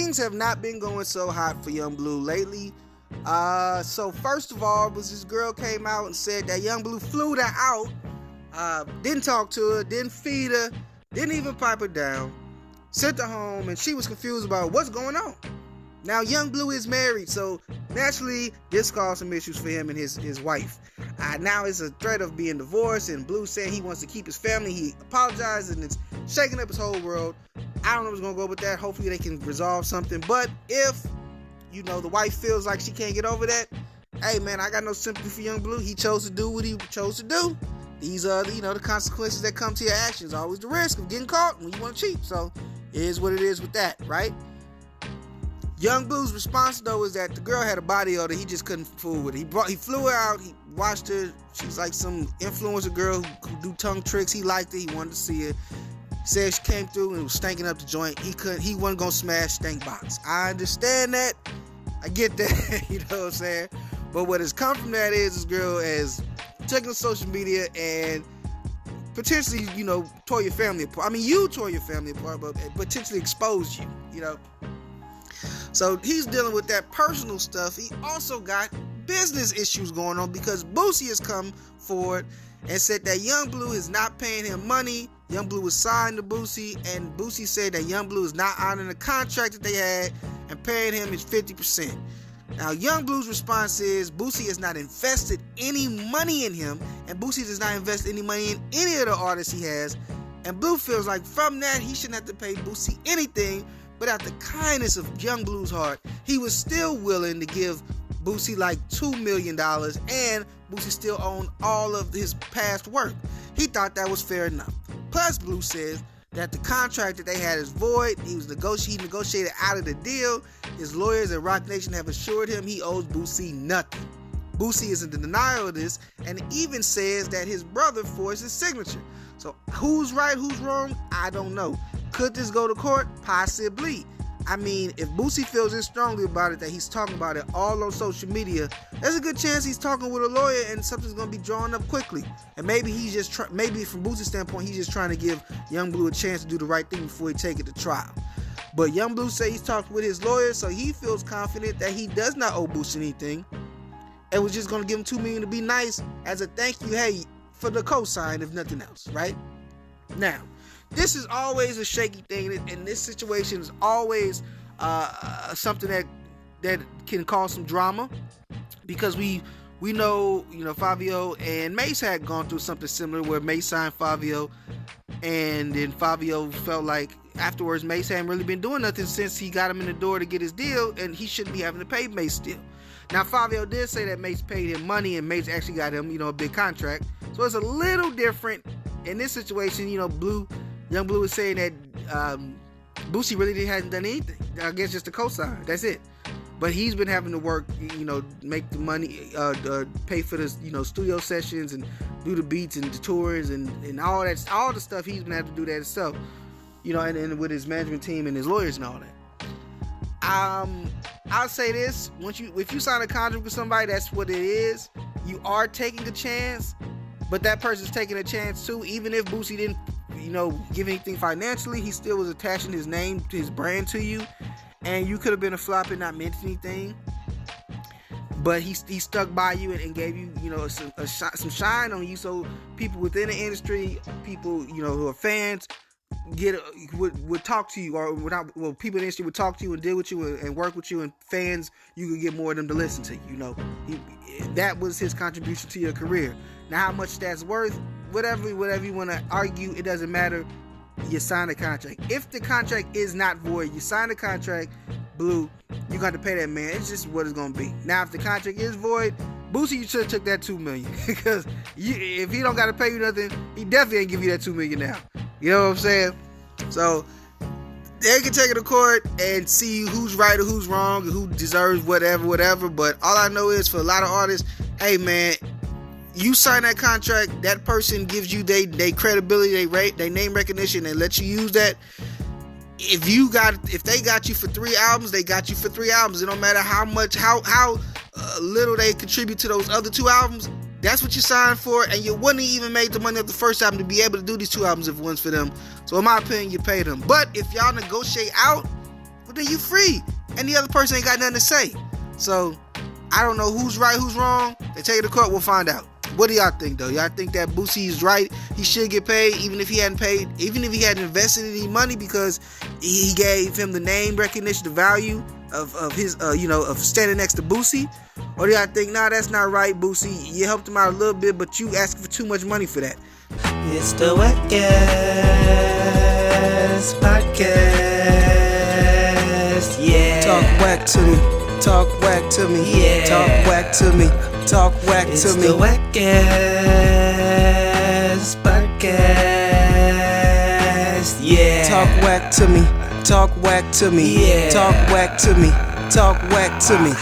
things have not been going so hot for Yung Bleu lately. So first of all, was this girl came out and said that Yung Bleu flew her out, didn't talk to her, didn't feed her, didn't even pipe her down, sent her home, and she was confused about what's going on. Now, Yung Bleu is married, so naturally, this caused some issues for him and his wife. Now it's a threat of being divorced, and Bleu saying he wants to keep his family. He apologized, and it's shaking up his whole world. I don't know what's going to go with that. Hopefully, they can resolve something. But if, the wife feels like she can't get over that, hey, man, I got no sympathy for Yung Bleu. He chose to do what he chose to do. These are, the consequences that come to your actions. Always the risk of getting caught when you want to cheat. So, it is what it is with that, right? Yung Bleu's response, though, is that the girl had a body odor. He just couldn't fool with it. He flew her out. He watched her. She's like some influencer girl who do tongue tricks. He liked it. He wanted to see her. Said she came through and was stinking up the joint. He wasn't going to smash stink box. I understand that. I get that. You know what I'm saying? But what has come from that is this girl has taken to social media and potentially, tore your family apart. I mean, you tore your family apart, but potentially exposed you, So he's dealing with that personal stuff. He also got business issues going on because Boosie has come forward and said that Yung Bleu is not paying him money. Yung Bleu was signed to Boosie, and Boosie said that Yung Bleu is not honoring the contract that they had and paying him his 50%. Now, Yung Bleu's response is Boosie has not invested any money in him, and Boosie does not invest any money in any of the artists he has. And Bleu feels like from that, he shouldn't have to pay Boosie anything. But out the kindness of Yung Bleu's heart, he was still willing to give Boosie like $2 million, and Boosie still owned all of his past work. He thought that was fair enough. Plus, Bleu says that the contract that they had is void. He negotiated out of the deal. His lawyers at Roc Nation have assured him he owes Boosie nothing. Boosie is in denial of this and even says that his brother forged his signature. So who's right, who's wrong? I don't know. Could this go to court? Possibly. I mean, if Boosie feels this strongly about it, that he's talking about it all on social media, there's a good chance he's talking with a lawyer and something's going to be drawn up quickly. And maybe he's just, maybe from Boosie's standpoint, he's just trying to give Yung Bleu a chance to do the right thing before he take it to trial. But Yung Bleu says he's talked with his lawyer, so he feels confident that he does not owe Boosie anything and was just going to give him $2 million to be nice as a thank you, hey, for the cosign, if nothing else, right? Now, this is always a shaky thing, and this situation is always something that can cause some drama, because we know, Fabio and Mace had gone through something similar where Mace signed Fabio, and then Fabio felt like afterwards Mace hadn't really been doing nothing since he got him in the door to get his deal, and he shouldn't be having to pay Mace still. Now, Fabio did say that Mace paid him money, and Mace actually got him, a big contract. So it's a little different in this situation. Yung Bleu is saying that Boosie really hasn't done anything. I guess just a cosign. That's it. But he's been having to work, make the money, pay for the, studio sessions and do the beats and the tours and all that, all the stuff he's been having to do that himself, and with his management team and his lawyers and all that. I'll say this: if you sign a contract with somebody, that's what it is. You are taking a chance, but that person's taking a chance too. Even if Boosie didn't, give anything financially, he still was attaching his name, his brand to you, and you could have been a flop and not meant anything. But he stuck by you and gave you, some shine on you, so people within the industry, people who are fans, would talk to you, or people in the industry would talk to you and deal with you and work with you, and fans, you could get more of them to listen to you. That was his contribution to your career. Now, how much that's worth, whatever you want to argue, it doesn't matter. You sign a contract. If the contract is not void, you sign the contract, Bleu, you got to pay that man. It's just what it's going to be. Now, if the contract is void, Boosie, you should have took that $2 million, because if he don't got to pay you nothing, he definitely ain't give you that $2 million now. You know what I'm saying? So they can take it to court and see who's right or who's wrong and who deserves whatever. But all I know is, for a lot of artists, hey man, you sign that contract, that person gives you they credibility, they name recognition, and let you use that. If they got you for 3 albums, they got you for 3 albums. It don't matter how little they contribute to those other 2 albums. That's what you signed for, and you wouldn't even make the money of the first album to be able to do these 2 albums if it wasn't for them. So in my opinion, you pay them. But if y'all negotiate out well then you free, and the other person ain't got nothing to say. So I don't know who's right, who's wrong. They take it to court, we'll find out. What do y'all think though? Y'all think that Boosie is right? He should get paid, even if he hadn't paid, even if he hadn't invested any money, because he gave him the name recognition, the value of his, of standing next to Boosie? Or do y'all think, nah, that's not right, Boosie? You helped him out a little bit, but you asking for too much money for that. It's the Whack Ass Podcast. Yeah. Talk whack to me. Talk whack to me. Yeah. Talk whack to me. Talk whack to me. It's the Whack Ass Podcast. Yeah. Talk whack to me. Talk whack to me. Yeah. Talk whack to me. Talk whack to me.